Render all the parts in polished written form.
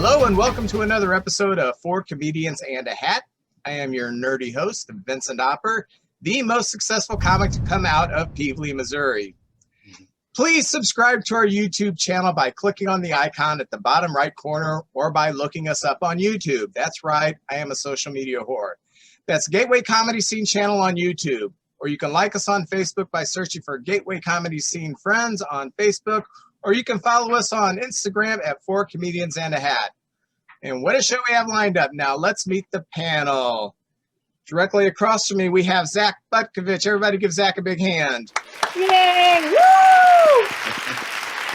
Hello and welcome to another episode of Four Comedians and a Hat. I am your nerdy host, Vincent Opper, the most successful comic to come out of Pevely, Missouri. Please subscribe to our YouTube channel by clicking on the icon at the bottom right corner or by looking us up on YouTube. That's right, I am a social media whore. That's Gateway Comedy Scene channel on YouTube. Or you can like us on Facebook by searching for Gateway Comedy Scene Friends on Facebook. Or you can follow us on Instagram at Four Comedians and a Hat. And what a show we have lined up. Now let's meet the panel. Directly across from me, we have Zach Butkovich. Everybody give Zach a big hand. Yay! Woo!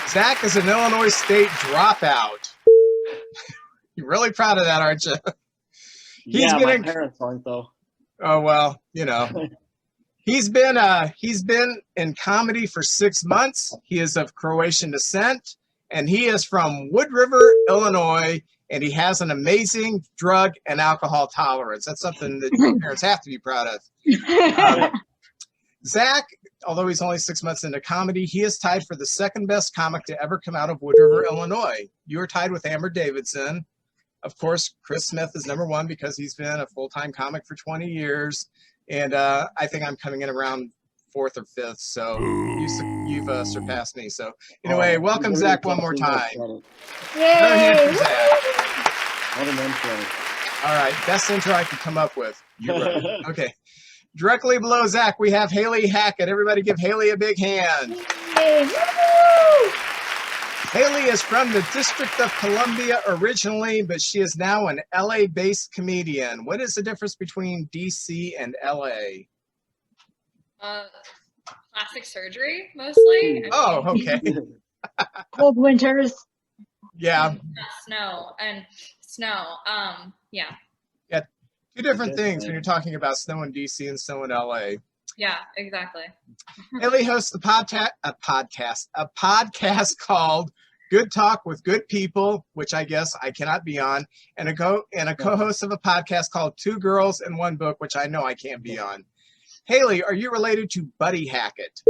Zach is an Illinois State dropout. You're really proud of that, aren't you? My parents aren't, though. Oh, well, you know. He's been in comedy for 6 months. He is of Croatian descent, and he is from Wood River, Illinois, and he has an amazing drug and alcohol tolerance. That's something that your parents have to be proud of. Zach, although he's only 6 months into comedy, he is tied for the second best comic to ever come out of Wood River, Illinois. You are tied with Amber Davidson. Of course, Chris Smith is number one because he's been a full-time comic for 20 years. And I think I'm coming in around fourth or fifth, so you've surpassed me. So anyway, welcome Zach one more time. Yay! What an intro. All right, best intro I could come up with. You're right. Okay. Directly below Zach, we have Hailey Hackett. Everybody give Hailey a big hand. Yay! Woo! Hailey is from the District of Columbia originally, but she is now an LA-based comedian. What is the difference between DC and LA? Plastic surgery, mostly. Oh, okay. Cold winters. Yeah. Snow. Yeah. Yeah. Two different things when you're talking about snow in DC and snow in LA. Yeah, exactly. Hailey hosts a podcast called Good Talk with Good People, which I guess I cannot be on, and a co-host of a podcast called Two Girls and One Book, which I know I can't be on. Hailey, are you related to Buddy Hackett?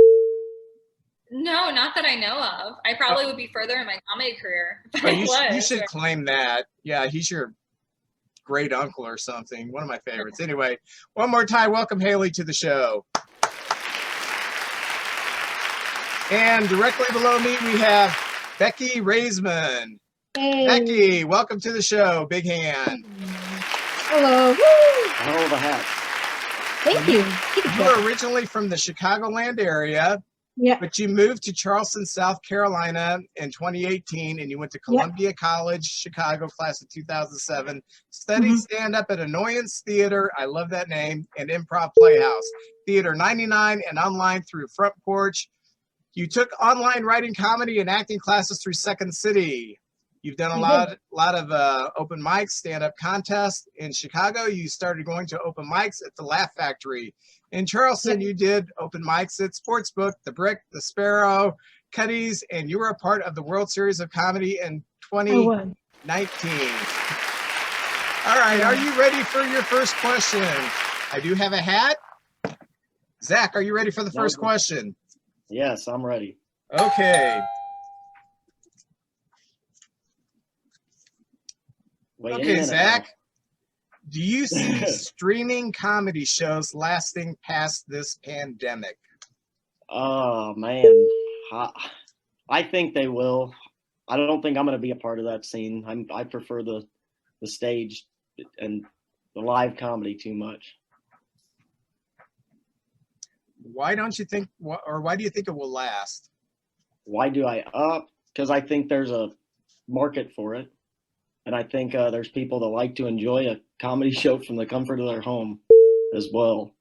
No, not that I know of. I probably would be further in my comedy career. You should claim that. Yeah, he's your great uncle or something. One of my favorites. Anyway, one more time, welcome Hailey to the show. And directly below me, we have Becky Raisman. Hey. Becky, welcome to the show. Big hand. Hello. Woo! I hold a hat. Thank you. You are originally from the Chicagoland area, Yeah. but you moved to Charleston, South Carolina in 2018, and you went to Columbia College, Chicago, class of 2007, studied stand-up at Annoyance Theater, I love that name, and Improv Playhouse, Theater 99, and online through Front Porch. You took online writing, comedy, and acting classes through Second City. You've done a lot of open mics, stand-up contests. In Chicago, you started going to open mics at the Laugh Factory. In Charleston, you did open mics at Sportsbook, The Brick, The Sparrow, Cuddy's, and you were a part of the World Series of Comedy in 2019. All right, are you ready for your first question? I do have a hat. Zach, are you ready for the first question? Yes, I'm ready. Okay. Okay, Zach. Do you see streaming comedy shows lasting past this pandemic? Oh, man. I think they will. I don't think I'm going to be a part of that scene. I prefer the stage and the live comedy too much. Why don't you think, or why do you think it will last? Why do I? Because I think there's a market for it. And I think there's people that like to enjoy a comedy show from the comfort of their home as well.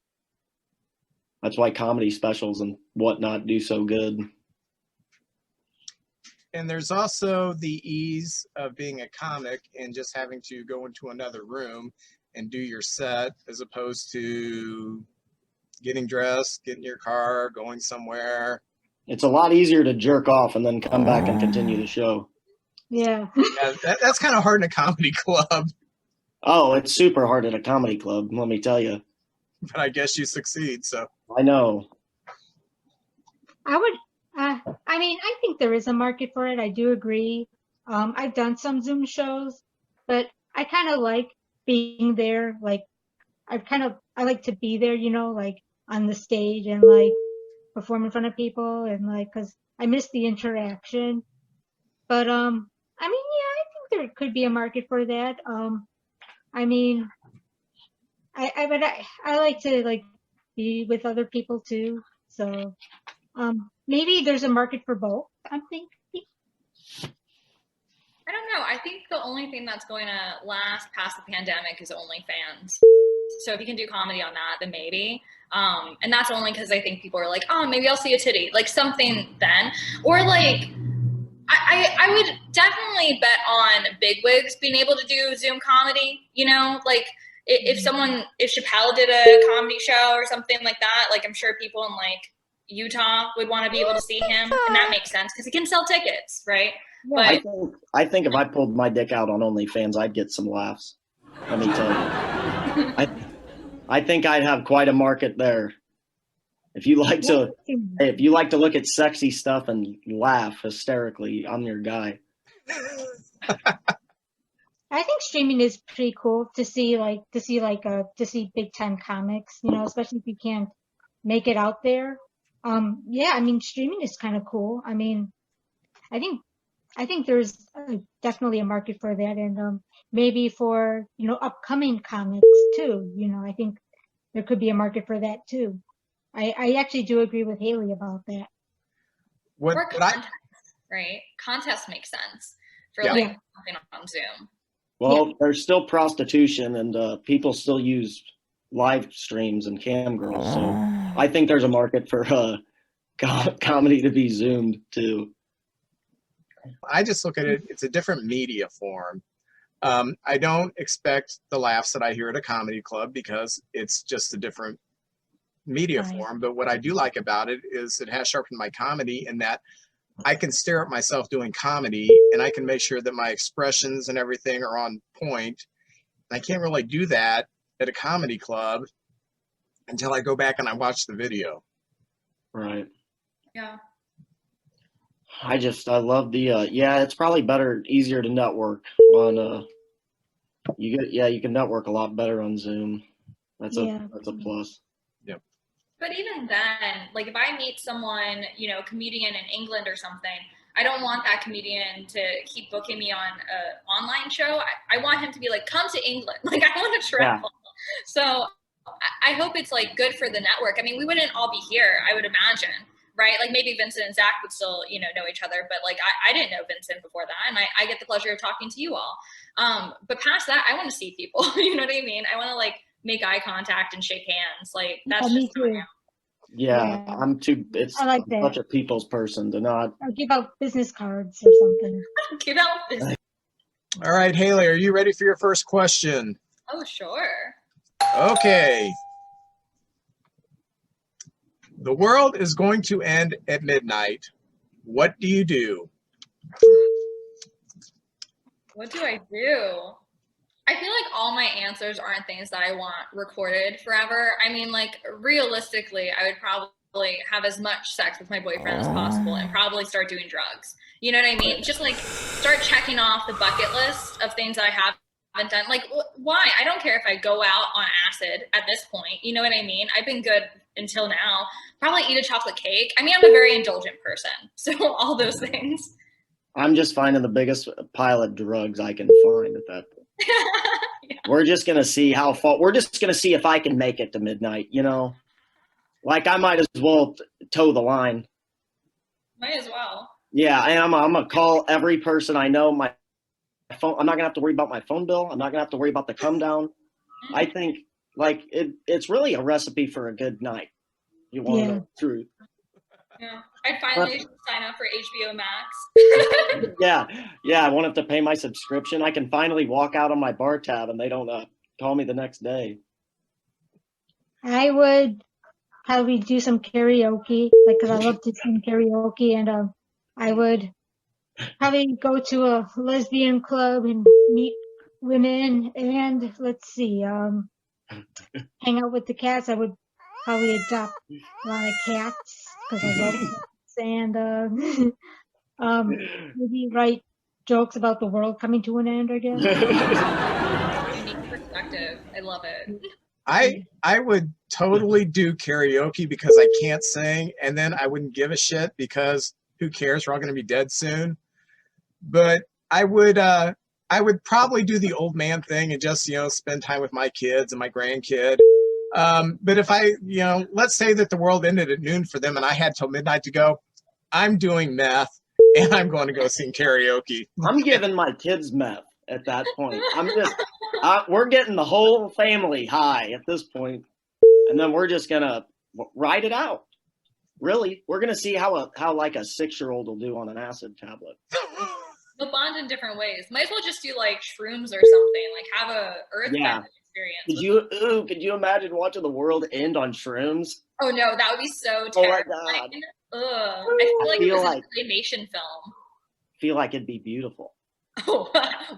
That's why comedy specials and whatnot do so good. And there's also the ease of being a comic and just having to go into another room and do your set as opposed to getting dressed, getting your car, going somewhere. It's a lot easier to jerk off and then come back and continue the show. Yeah. That's kind of hard in a comedy club. Oh, it's super hard at a comedy club, let me tell you. But I guess you succeed, so. I know. I think there is a market for it. I do agree. I've done some Zoom shows, but I kind of like being there. Like I like to be there, like on the stage and like perform in front of people and like, cause I miss the interaction. But I mean, yeah, I think there could be a market for that. I mean, but I like to like be with other people too. So maybe there's a market for both. I'm thinking. I don't know. I think the only thing that's going to last past the pandemic is OnlyFans. So if you can do comedy on that, then maybe. And that's only because I think people are like, oh, maybe I'll see a titty, like something then. Or like, I would definitely bet on bigwigs being able to do Zoom comedy, like if Chappelle did a comedy show or something like that, like I'm sure people in like Utah would want to be able to see him, and that makes sense because he can sell tickets, right? Yeah. But I think if I pulled my dick out on OnlyFans, I'd get some laughs. Let me tell you. I think I'd have quite a market there. If you like to look at sexy stuff and laugh hysterically, I'm your guy. I think streaming is pretty cool to see big time comics, especially if you can't make it out there. Yeah, I mean, streaming is kind of cool. I mean, I think there's definitely a market for that, and maybe for upcoming comics too. I think there could be a market for that too. I actually do agree with Hailey about that. Or contests, right? Contests make sense for like something on Zoom. Well, there's still prostitution, and people still use live streams and cam girls. So I think there's a market for comedy to be zoomed too. I just look at it, it's a different media form. I don't expect the laughs that I hear at a comedy club because it's just a different media form. But what I do like about it is it has sharpened my comedy in that I can stare at myself doing comedy and I can make sure that my expressions and everything are on point. I can't really do that at a comedy club until I go back and I watch the video. Right. Yeah. I love the it's probably easier to network on you can network a lot better on Zoom. That's a plus. Yep. But even then, like if I meet someone, comedian in England or something, I don't want that comedian to keep booking me on an online show. I want him to be like, come to England. Like I want to travel. Yeah. So I hope it's like good for the network. I mean, we wouldn't all be here, I would imagine. Right? Like maybe Vincent and Zach would still, know each other, but like I didn't know Vincent before that. And I get the pleasure of talking to you all. But past that, I want to see people, you know what I mean? I want to like make eye contact and shake hands. Like that's just how I am. Yeah, I like that. Such a people's person to not. Or give out business cards or something. Give out business. All right, Hailey, are you ready for your first question? Oh, sure. Okay. The world is going to end at midnight. What do you do? What do I do? I feel like all my answers aren't things that I want recorded forever. I mean, like, realistically, I would probably have as much sex with my boyfriend as possible and probably start doing drugs. You know what I mean? Just, like, start checking off the bucket list of things I haven't done. Like, why? I don't care if I go out on acid at this point. You know what I mean? I've been good until now. Probably eat a chocolate cake. I mean, I'm a very indulgent person. So all those things. I'm just finding the biggest pile of drugs I can find at that point. Yeah. We're just going to see how far. We're just going to see if I can make it to midnight, Like I might as well toe the line. Might as well. Yeah, and I'm going to call every person I know. My phone. I'm not going to have to worry about my phone bill. I'm not going to have to worry about the come down. Mm-hmm. I think like it's really a recipe for a good night. You want to know the truth. Yeah, I'd finally sign up for HBO Max. Yeah. I won't have to pay my subscription. I can finally walk out on my bar tab and they don't call me the next day. I would probably do some karaoke, like because I love to sing karaoke, and I would probably go to a lesbian club and meet women, and let's see, hang out with the cats. I would probably adopt a lot of cats because I love cats, and maybe write jokes about the world coming to an end, I guess. Unique perspective. I love it. I would totally do karaoke because I can't sing, and then I wouldn't give a shit because who cares? We're all going to be dead soon. But I would probably do the old man thing and just spend time with my kids and my grandkid. But if let's say that the world ended at noon for them and I had till midnight to go, I'm doing meth and I'm going to go sing karaoke. I'm giving my kids meth at that point. We're getting the whole family high at this point, and then we're just gonna ride it out. Really, we're gonna see how like a 6-year-old will do on an acid tablet. They'll bond in different ways. Might as well just do like shrooms or something. Like have a earthbound experience. Could you imagine watching the world end on shrooms? Oh no, that would be so Oh my terrifying. God. Ugh. I feel like it was a claymation film. Feel like it'd be beautiful. Oh,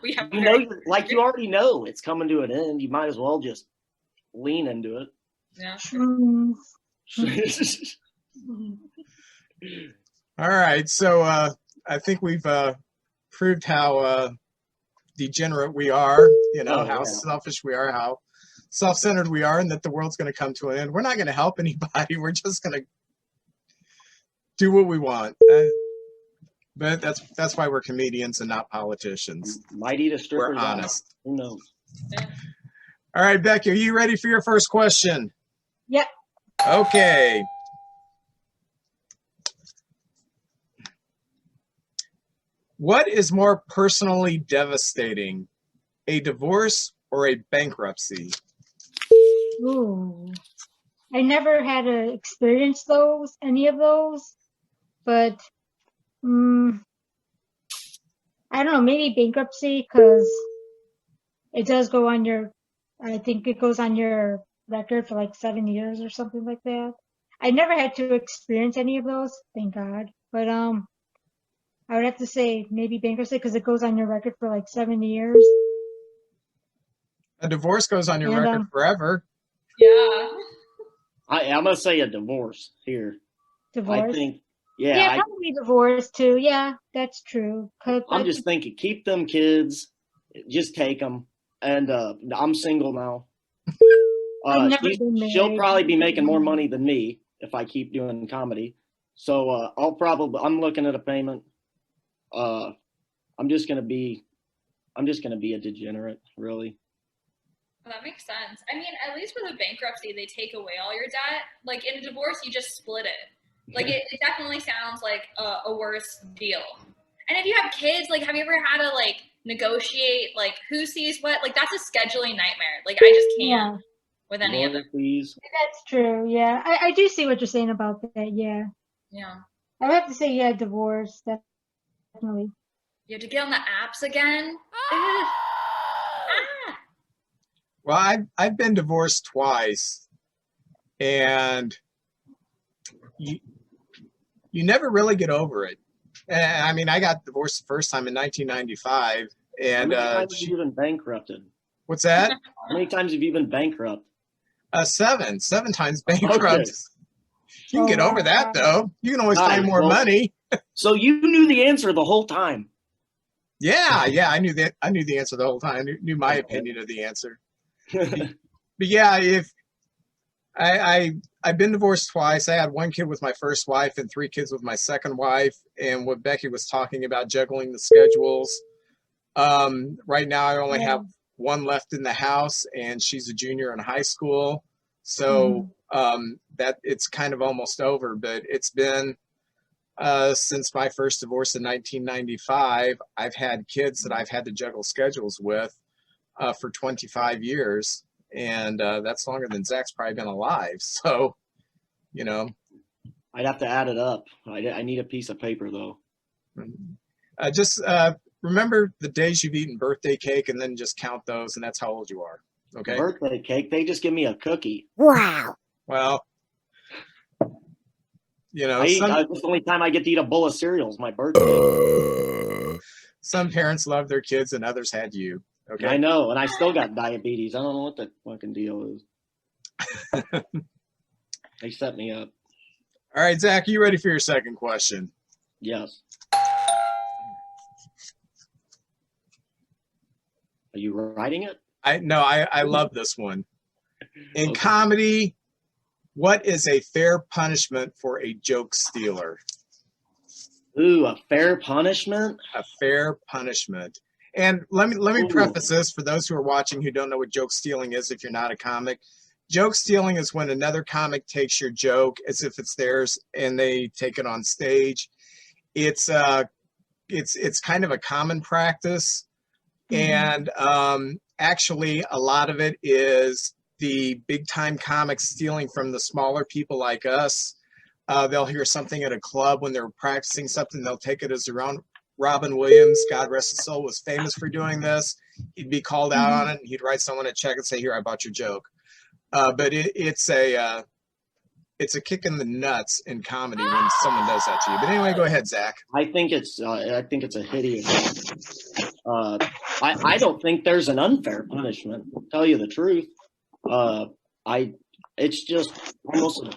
we have you already know it's coming to an end. You might as well just lean into it. Yeah. All right, so I think we've proved how degenerate we are, how selfish we are, how self-centered we are, and that the world's going to come to an end. We're not going to help anybody. We're just going to do what we want. But that's why we're comedians and not politicians. Might eat a stripper's We're honest. Who knows? Yeah. All right, Becky, are you ready for your first question? Yep. Okay. What is more personally devastating, a divorce or a bankruptcy? Ooh. I never had to experience any of those, but I don't know, maybe bankruptcy, because it does go on I think it goes on your record for like 7 years or something like that. I never had to experience any of those, thank God. But I would have to say maybe bankruptcy because it goes on your record for like 7 years. A divorce goes on your record forever. Yeah. I'm gonna say a divorce here. Divorce. I think, probably divorce too. Yeah, that's true. I'm just thinking, keep them kids, just take them. And I'm single now. I've never been married. She'll probably be making more money than me if I keep doing comedy. So I'm looking at a payment. I'm just gonna be a degenerate, really. Well, that makes sense. I mean, at least with a bankruptcy, they take away all your debt. Like in a divorce, you just split it. Like it definitely sounds like a worse deal. And if you have kids, like, have you ever had to like negotiate like who sees what? Like that's a scheduling nightmare. Like I just can't with any of them. Please. That's true. Yeah, I do see what you're saying about that. Yeah. Yeah. I would have to say divorce definitely. You have to get on the apps again. Well, I've been divorced twice, and you never really get over it. I mean, I got divorced the first time in 1995, and how many times have you been bankrupted? What's that? How many times have you been bankrupt? 7 times bankrupt. Okay. You can get over that though. You can always find more money. So you knew the answer the whole time. Yeah, I knew that. I knew the answer the whole time. I knew my opinion of the answer. But yeah, if I've been divorced twice. I had 1 kid with my first wife and 3 kids with my second wife. And what Becky was talking about, juggling the schedules. Right now, I only have 1 left in the house, and she's a junior in high school. So that it's kind of almost over. But it's been since my first divorce in 1995. I've had kids that I've had to juggle schedules with for 25 years. And that's longer than Zach's probably been alive. So, I'd have to add it up. I need a piece of paper, though. Just remember the days you've eaten birthday cake and then just count those, and that's how old you are. Okay? Birthday cake? They just give me a cookie. Wow. Well, that's the only time I get to eat a bowl of cereal is my birthday. Some parents love their kids and others had you. Okay. I know, and I still got diabetes. I don't know what the fucking deal is. They set me up. All right, Zach, are you ready for your second question? Yes. Are you writing it? I love this one. In Okay. comedy, what is a fair punishment for a joke stealer? Ooh, a fair punishment? A fair punishment. And let me Ooh. preface this for those who are watching who don't know what joke stealing is if you're not a comic. Joke stealing is when another comic takes your joke as if it's theirs and they take it on stage. It's kind of a common practice. And actually a lot of it is the big time comics stealing from the smaller people like us. They'll hear something at a club when they're practicing something, they'll take it as their own. Robin Williams, God rest his soul, was famous for doing this. He'd be called out on it, and he'd write someone a check and say, "Here, I bought your joke." But it's a kick in the nuts in comedy when someone does that to you. But anyway, go ahead, Zach. I think it's a hideous. I don't think there's an unfair punishment. To tell you the truth, it's just almost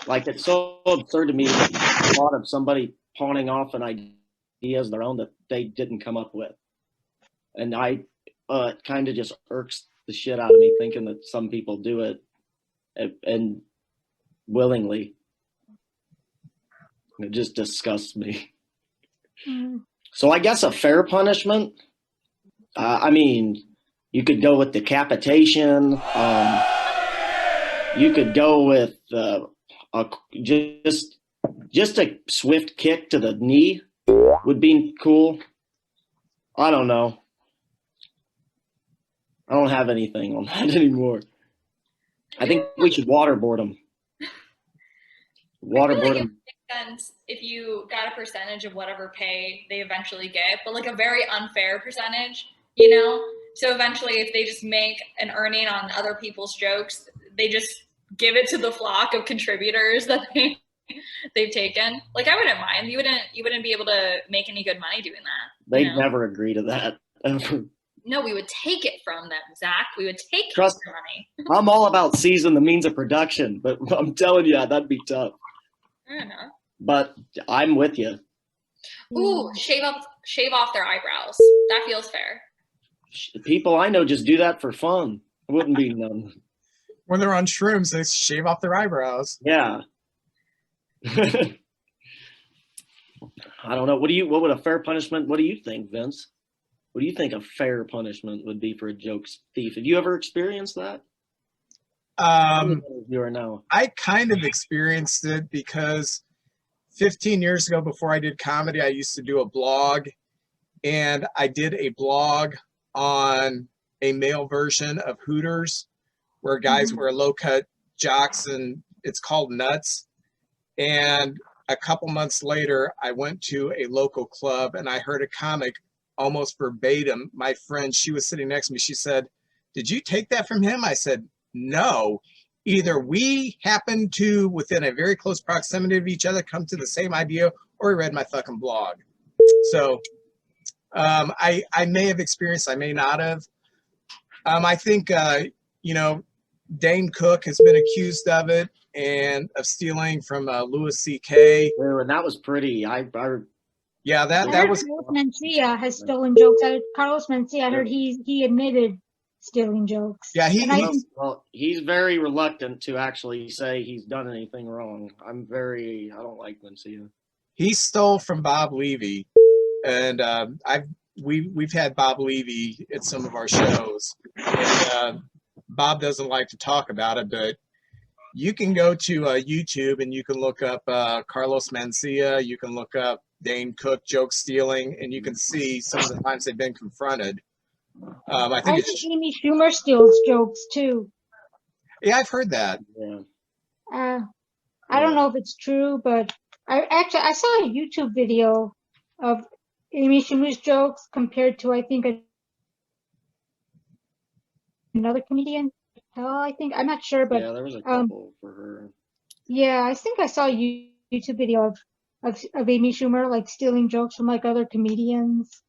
like it's so absurd to me. The thought of somebody pawning off an idea as their own that they didn't come up with, and it kind of just irks the shit out of me thinking that some people do it and willingly. It just disgusts me. So I guess a fair punishment. I mean, you could go with decapitation. You could go with just a swift kick to the knee would be cool. I don't know. I don't have anything on that anymore. I think we should waterboard them. Waterboard them. It makes sense if you got a percentage of whatever pay they eventually get, but like a very unfair percentage, you know? So eventually if they just make an earning on other people's jokes, they just give it to the flock of contributors that they've taken. Like I wouldn't mind. You wouldn't be able to make any good money doing that. They'd never agree to that. No, we would take it from them, Zach. We would take their money. I'm all about seizing the means of production, but I'm telling you, that'd be tough. I don't know. But I'm with you. Ooh, shave off their eyebrows. That feels fair. People I know just do that for fun. It wouldn't be none. When they're on shrooms, they shave off their eyebrows. Yeah. I don't know. What would a fair punishment? What do you think, Vince? What do you think a fair punishment would be for a joke thief? Have you ever experienced that? You are now. I kind of experienced it because 15 years ago, before I did comedy, I used to do a blog, and I did a blog on a male version of Hooters, where guys wear low-cut jocks, and it's called Nuts. And a couple months later, I went to a local club, and I heard a comic almost verbatim. My friend, she was sitting next to me. She said, "Did you take that from him?" I said, "No. Either we happened to, within a very close proximity of each other, come to the same idea, or he read my fucking blog." So I may have experienced, I may not have. I think, Dane Cook has been accused of it and of stealing from Louis C.K. And that was pretty. Yeah, that was. Carlos Mencia has stolen jokes. Carlos Mencia, I heard he admitted stealing jokes. Yeah, he's very reluctant to actually say he's done anything wrong. I don't like Mencia. He stole from Bob Levy, and we've had Bob Levy at some of our shows, and Bob doesn't like to talk about it, but you can go to YouTube and you can look up Carlos Mencia, you can look up Dane Cook joke stealing, and you can see some of the times they've been confronted. I think Amy Schumer steals jokes too. Yeah, I've heard that. Yeah. I don't know if it's true, but I saw a YouTube video of Amy Schumer's jokes compared to, I think, another comedian. I'm not sure, but yeah, there was a couple for her. Yeah, I think I saw a YouTube video of Amy Schumer like stealing jokes from like other comedians.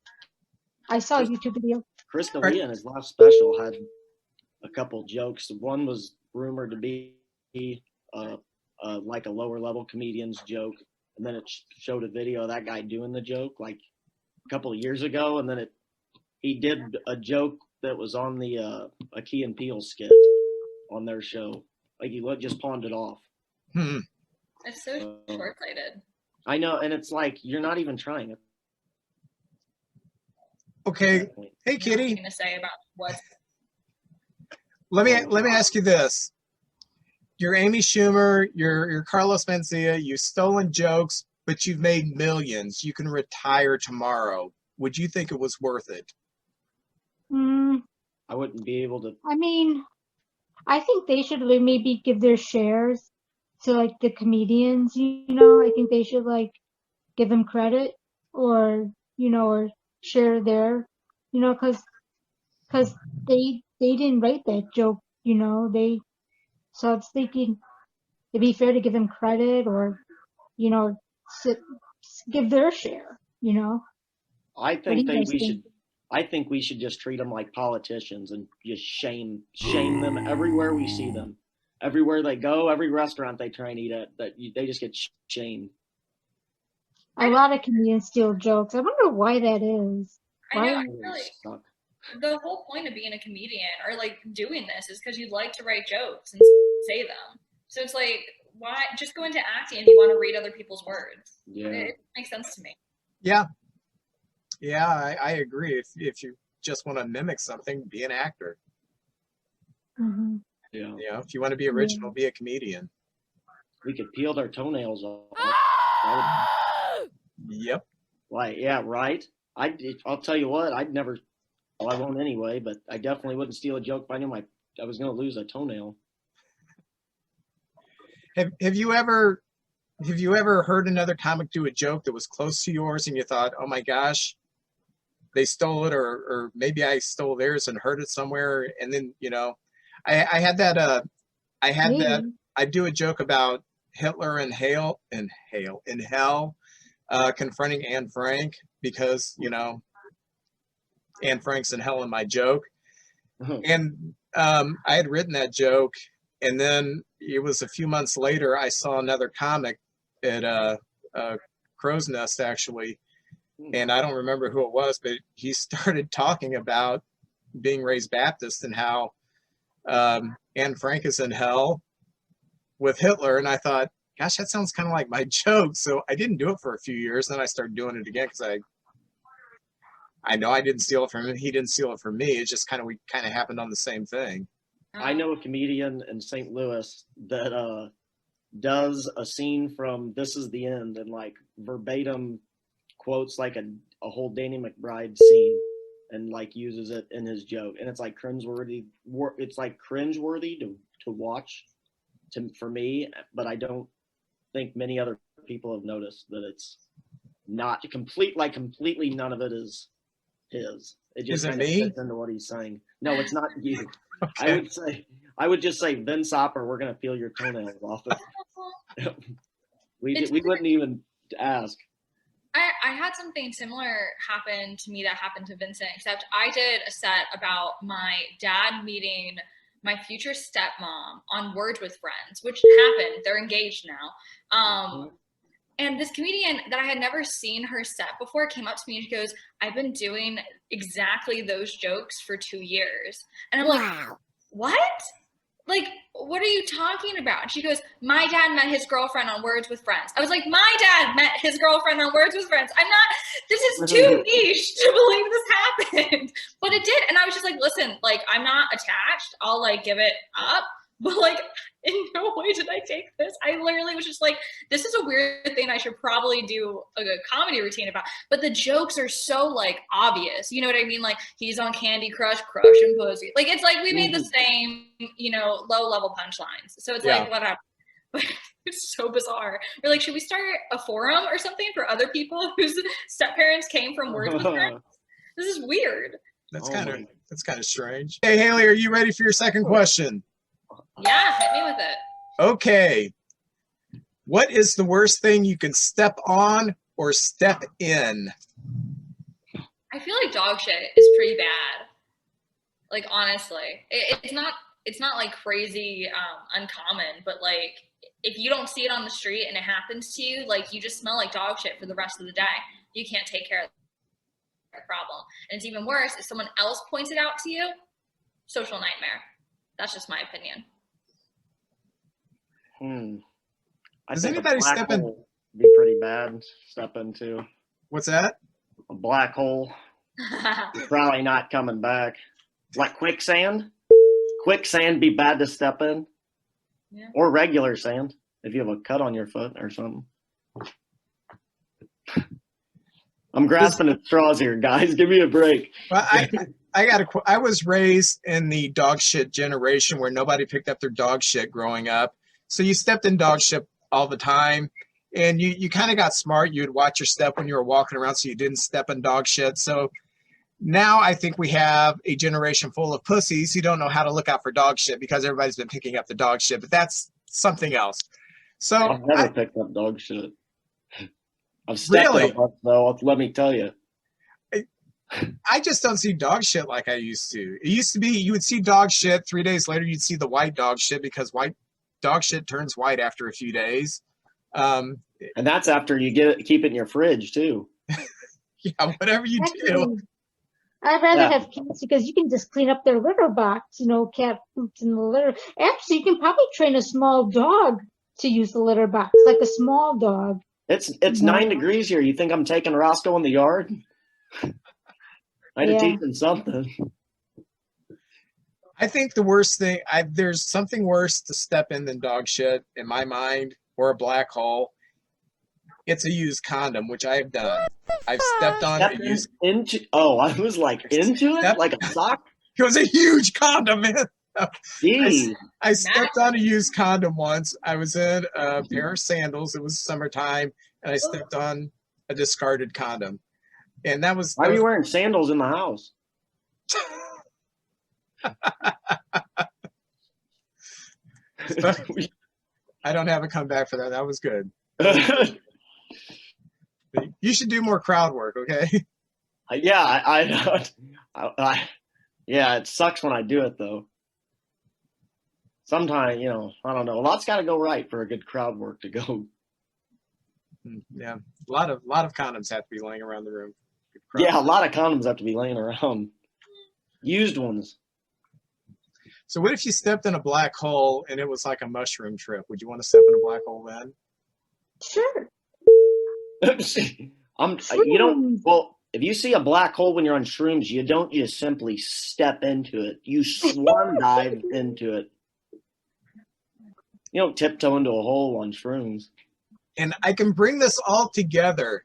I saw a YouTube video. Chris D'Elia in his last special had a couple jokes. One was rumored to be like a lower level comedian's joke, and then it showed a video of that guy doing the joke like a couple of years ago, and then it he did a joke that was on the a Key and Peele skit on their show. Like he just pawned it off. It's so short-sighted. I know, and it's like you're not even trying it. Okay. Hey, Kitty. Going to say about what? Let me ask you this. You're Amy Schumer, you're Carlos Mencia, you've stolen jokes, but you've made millions. You can retire tomorrow. Would you think it was worth it? I wouldn't be able to. I mean, I think they should maybe give their shares to like the comedians, you know. I think they should like give them credit or, you know, or share their, you know, cause they didn't write that joke, you know, so I was thinking it'd be fair to give them credit or, you know, give their share, you know. I What do think you guys think? I think we should just treat them like politicians and just shame them everywhere we see them. Everywhere they go, every restaurant they try and eat at, they just get shamed. A lot of comedians steal jokes. I wonder why that is. I know. Why? I feel like the whole point of being a comedian or like doing this is because you like to write jokes and say them. So it's like, why just go into acting and you want to read other people's words? Yeah. It makes sense to me. Yeah. Yeah, I agree. If you just want to mimic something, be an actor. Mm-hmm. Yeah. You know, if you want to be original, be a comedian. We could peel their toenails off. Yep. Like, yeah, right. I'll tell you what. I'd never. Well, I won't anyway. But I definitely wouldn't steal a joke if I knew I was going to lose a toenail. Have you ever heard another comic do a joke that was close to yours and you thought, oh my gosh, they stole it, or maybe I stole theirs and heard it somewhere, and then you know, I had that I do a joke about Hitler in hell confronting Anne Frank because you know Anne Frank's in hell in my joke, and I had written that joke, and then it was a few months later I saw another comic at Crow's Nest actually, and I don't remember who it was, but he started talking about being raised Baptist and how Anne Frank is in hell with Hitler, and I thought, gosh, that sounds kind of like my joke. So I didn't do it for a few years. Then I started doing it again because I know I didn't steal it from him. He didn't steal it from me. It's just we kind of happened on the same thing. I know a comedian in St. Louis that does a scene from This Is the End and like verbatim quotes like a whole Danny McBride scene and like uses it in his joke, and it's like cringeworthy. It's like cringeworthy to watch for me, but I don't think many other people have noticed that it's not completely none of it is his. It just kind of fits into what he's saying. No, it's not you. Okay. I would just say, Vince Hopper, we're gonna peel your toenails off. We wouldn't even ask. I had something similar happen to me that happened to Vincent, except I did a set about my dad meeting my future stepmom on Words with Friends, which happened. They're engaged now. And this comedian that I had never seen her set before came up to me and she goes, I've been doing exactly those jokes for 2 years. And I'm like, what? Like, what are you talking about? And she goes, my dad met his girlfriend on Words with Friends. I was like, my dad met his girlfriend on Words with Friends. This is too niche to believe this happened. But it did. And I was just like, listen, like, I'm not attached. I'll like give it up. But like, in no way did I take this. I literally was just like, this is a weird thing I should probably do a good comedy routine about. But the jokes are so like obvious. You know what I mean? Like he's on Candy Crush, crushing pussy. Like it's like we made the same, you know, low level punchlines. So it's like what happened? But it's so bizarre. We're like, should we start a forum or something for other people whose step parents came from Words with Friends? This is weird. That's kind of strange. Hey Haley, are you ready for your second question? Yeah, hit me with it. Okay. What is the worst thing you can step on or step in? I feel like dog shit is pretty bad. Like honestly, it's not like crazy uncommon, but like if you don't see it on the street and it happens to you, like you just smell like dog shit for the rest of the day. You can't take care of problem. And it's even worse if someone else points it out to you. Social nightmare. That's just my opinion. I Does think anybody a black step in? hole would be pretty bad to step into. What's that? A black hole, probably not coming back. Like quicksand. Quicksand be bad to step in. Yeah. Or regular sand if you have a cut on your foot or something. I'm grasping at straws here, guys. Give me a break. Well, I was raised in the dog shit generation where nobody picked up their dog shit growing up. So you stepped in dog shit all the time, and you kind of got smart. You'd watch your step when you were walking around so you didn't step in dog shit. So now I think we have a generation full of pussies who don't know how to look out for dog shit because everybody's been picking up the dog shit, but that's something else. So I've never picked up dog shit. I've stepped in a bunch, though, let me tell you. I just don't see dog shit like I used to. It used to be you would see dog shit. 3 days later, you'd see the white dog shit because white dog shit turns white after a few days. And that's after you keep it in your fridge, too. Yeah, whatever you do. I'd rather have cats because you can just clean up their litter box, cat poops in the litter. Actually, you can probably train a small dog to use the litter box, like a small dog. It's 9 degrees here. You think I'm taking Roscoe in the yard? I had to teach him something. I think the worst thing, there's something worse to step in than dog shit in my mind, or a black hole. It's a used condom, which I have done. I've stepped on a used. I was like into it, like a sock. It was a huge condom, man. Jeez. I stepped on a used condom once. I was in a pair of sandals. It was summertime, and I stepped on a discarded condom. And that was. Why are you wearing sandals in the house? I don't have a comeback for that. That was good. You should do more crowd work, okay? Yeah, yeah, it sucks when I do it though. Sometimes, I don't know. A lot's got to go right for a good crowd work to go. Yeah, a lot of condoms have to be laying around the room. Yeah, a lot of condoms have to be laying around. Used ones. So what if you stepped in a black hole and it was like a mushroom trip? Would you want to step in a black hole then? Sure. Well, if you see a black hole when you're on shrooms, you don't just simply step into it. You swan dive into it. You don't tiptoe into a hole on shrooms. And I can bring this all together.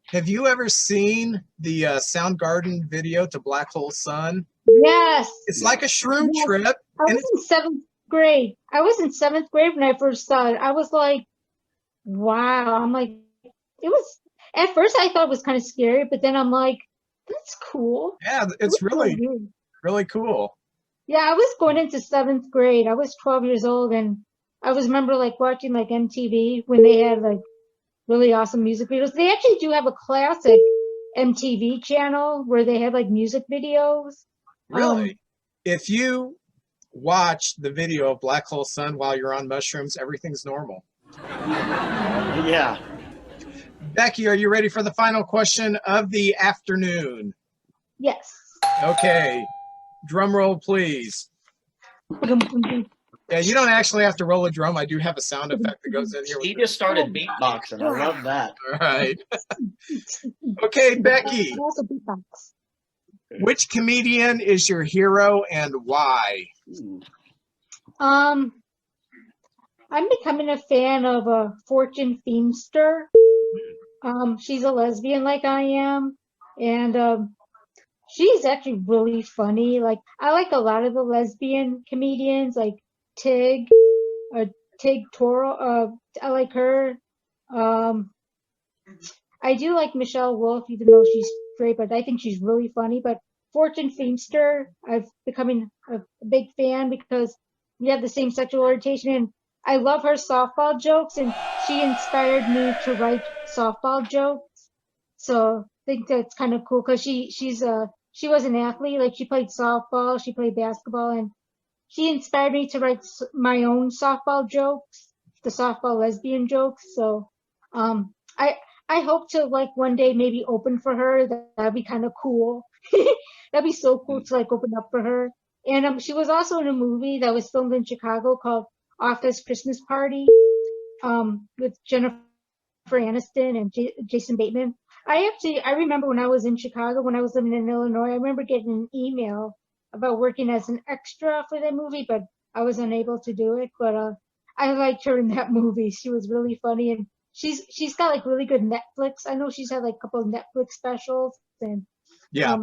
Have you ever seen the Soundgarden video to Black Hole Sun? Yes. It's like a shroom trip. I was in 7th grade. I was in 7th grade when I first saw it. I was like, wow. I'm like, it was, at first I thought it was kind of scary, but then I'm like, that's cool. Yeah, it's really cool. Yeah, I was going into 7th grade. I was 12 years old, and I remember watching MTV when they had really awesome music videos. They actually do have a classic MTV channel where they have music videos. Really? If you watch the video of Black Hole Sun while you're on mushrooms, everything's normal. Yeah. Becky, are you ready for the final question of the afternoon? Yes. Okay. Drum roll, please. Yeah, you don't actually have to roll a drum. I do have a sound effect that goes in here. He just started beatboxing. I love that. All right. Okay, Becky. Which comedian is your hero and why? I'm becoming a fan of Fortune Feimster. She's a lesbian like I am, and she's actually really funny. I like a lot of the lesbian comedians, like Tig Toro. I like her. I do like Michelle Wolf, even though she's straight, but I think she's really funny. But Fortune Feimster, I've becoming a big fan because we have the same sexual orientation, and I love her softball jokes, and she inspired me to write softball jokes. So I think that's kind of cool because she was an athlete. She played softball, she played basketball, and she inspired me to write my own softball jokes, the softball lesbian jokes. So I I hope to like one day maybe open for her. That'd be kind of cool. That'd be so cool to like open up for her. And she was also in a movie that was filmed in Chicago called Office Christmas Party, with Jennifer Aniston and Jason Bateman. I remember when I was in Chicago, when I was living in Illinois, I remember getting an email about working as an extra for that movie, but I was unable to do it. But I liked her in that movie. She was really funny, and she's got like really good Netflix. I know she's had like a couple of Netflix specials, and Yeah.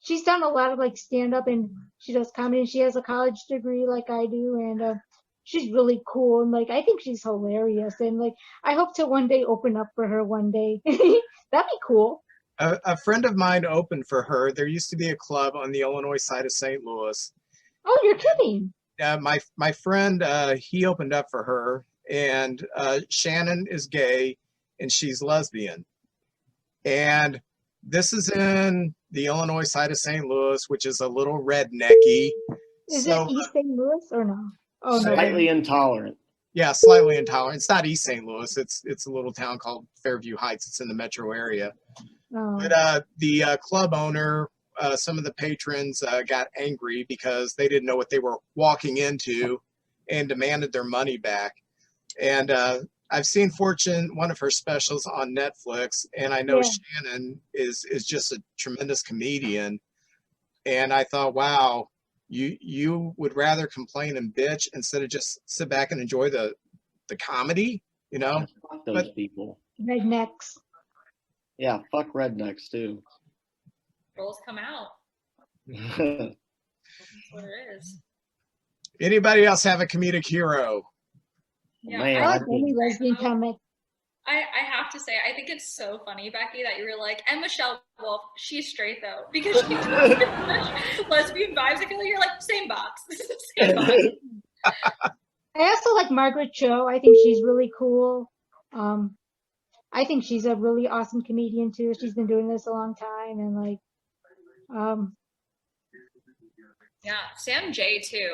She's done a lot of like stand up, and she does comedy, and she has a college degree like I do, and she's really cool, and like I think she's hilarious, and like I hope to one day open up for her one day. That'd be cool. A friend of mine opened for her. There used to be a club on the Illinois side of St. Louis. Oh, you're kidding. My friend, he opened up for her, and Shannon is gay and she's lesbian. And this is in the Illinois side of St. Louis, which is a little rednecky. Is it East St. Louis or no? Oh, no. Slightly intolerant. Yeah, slightly intolerant. It's not East St. Louis. It's a little town called Fairview Heights. It's in the metro area. Oh. But the club owner, some of the patrons got angry because they didn't know what they were walking into and demanded their money back. And I've seen one of her specials on Netflix, and I know Shannon is just a tremendous comedian. And I thought, wow, you would rather complain and bitch instead of just sit back and enjoy the comedy, you know? Fuck those people. Rednecks. Yeah, fuck rednecks too. Roles come out. That's what it is. Anybody else have a comedic hero? Yeah, Man, I like any lesbian comic. I have to say, I think it's so funny, Becky, that you were like, and Michelle Wolf, she's straight though, because she has such lesbian vibes. I feel like you're like, same box. Same box. I also like Margaret Cho. I think she's really cool. I think she's a really awesome comedian too. She's been doing this a long time, and like, Yeah, Sam J too.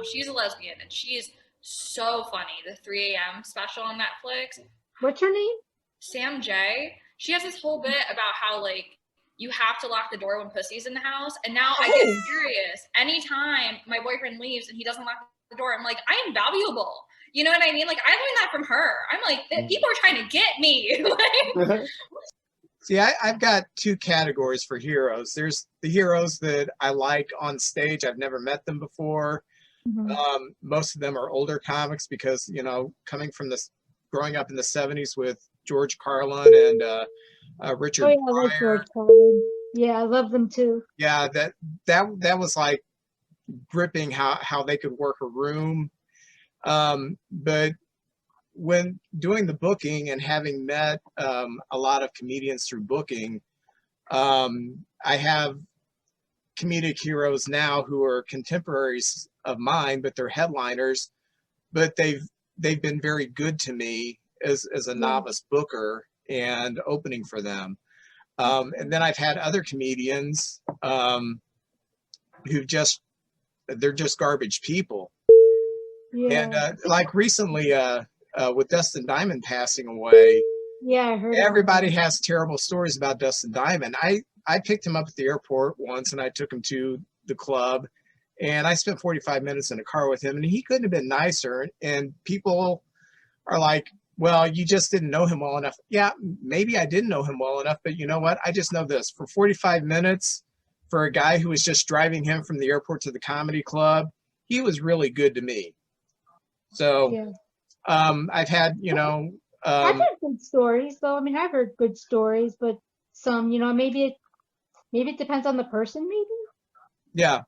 She's a lesbian and she's so funny. The 3 a.m. special on Netflix. what's her name? Sam J. She has this whole bit about how like you have to lock the door when pussy's in the house. And now I get furious. Anytime my boyfriend leaves and he doesn't lock the door, I'm like, I am valuable. You know what I mean? Like I learned that from her. I'm like, people are trying to get me. Like, See, I've got two categories for heroes. There's the heroes that I like on stage. I've never met them before. Mm-hmm. Most of them are older comics because, you know, growing up in the 70s with George Carlin and Richard I like George Carlin. Yeah, I love them too. Yeah, that was like gripping how they could work a room. But when doing the booking and having met a lot of comedians through booking, I have comedic heroes now who are contemporaries of mine, but they're headliners. But they've been very good to me as a novice booker and opening for them. And then I've had other comedians who they're just garbage people. Yeah. And like recently, with Dustin Diamond passing away, Yeah, I heard. Everybody has terrible stories about Dustin Diamond. I picked him up at the airport once and I took him to the club and I spent 45 minutes in a car with him and he couldn't have been nicer. And people are like, well, you just didn't know him well enough. Yeah, maybe I didn't know him well enough, but you know what? I just know this. For 45 minutes, for a guy who was just driving him from the airport to the comedy club, he was really good to me. So Yeah. I've had, I've heard good stories though. I mean, I've heard good stories, but some, maybe it depends on the person, maybe. Yeah.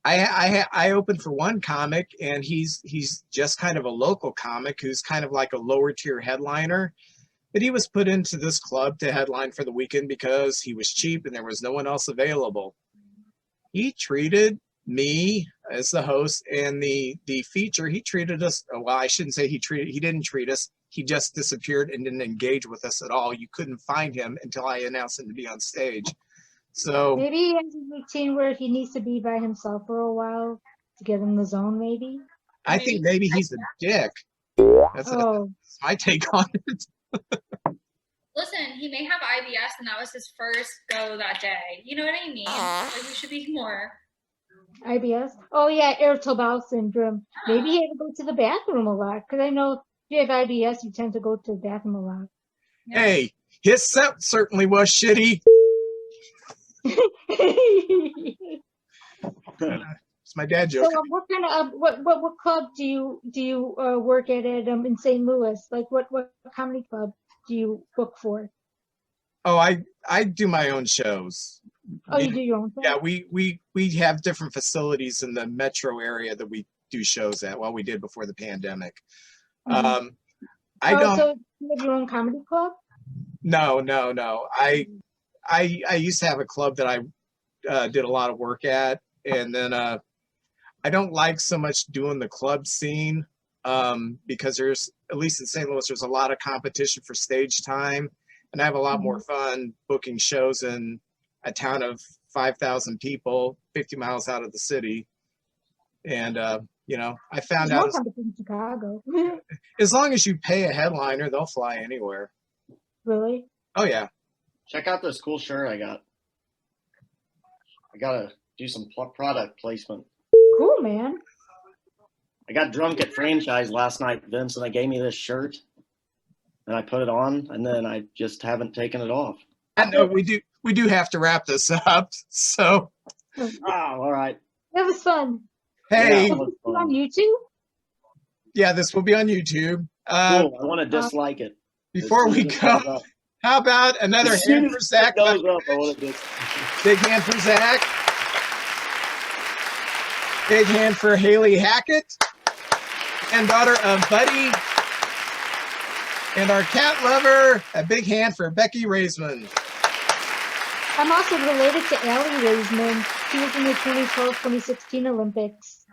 I opened for one comic and he's just kind of a local comic who's kind of like a lower tier headliner, but he was put into this club to headline for the weekend because he was cheap and there was no one else available. He treated me as the host and the feature, he treated us, well, I shouldn't say he didn't treat us. He just disappeared and didn't engage with us at all. You couldn't find him until I announced him to be on stage. So maybe he has a routine where he needs to be by himself for a while to get in the zone, maybe. I think maybe he's a dick. That's my take on it. Listen, he may have IBS and that was his first go that day. You know what I mean? Like, we should be more. IBS? Oh yeah, irritable bowel syndrome. Maybe he had to go to the bathroom a lot, because I know if you have IBS, you tend to go to the bathroom a lot. Yeah. Hey, his set certainly was shitty. It's my dad joke. So what kind of what club do you work at in St. Louis? Like what comedy club do you book for? Oh, I do my own shows. Oh, you do your own thing? Yeah, we have different facilities in the metro area that we do shows at. Well, we did before the pandemic. Mhm. I don't. So you have your own comedy club? No. I used to have a club that I did a lot of work at, and then I don't like so much doing the club scene because there's, at least in St. Louis, there's a lot of competition for stage time, and I have a lot more fun booking shows in a town of 5,000 people, 50 miles out of the city. And you know, I found There's out more competition in Chicago. as long as you pay a headliner, they'll fly anywhere. Really? Oh yeah. Check out this cool shirt I got. I gotta do some product placement. Cool, man. I got drunk at franchise last night, Vince, and they gave me this shirt, and I put it on, and then I just haven't taken it off. I know we do have to wrap this up. So Oh, all right. That was fun. hey, Yeah, that was fun. On YouTube? yeah, this will be on YouTube. Cool. I want to dislike it. Before we go, how about another hand for Zach? Goes up, I want to Big hand for Zach. Big hand for Hailey Hackett, granddaughter of Buddy. And our cat lover, a big hand for Becky Raisman. I'm also related to Hailey Hackett. She was in the 2012-2016 Olympics.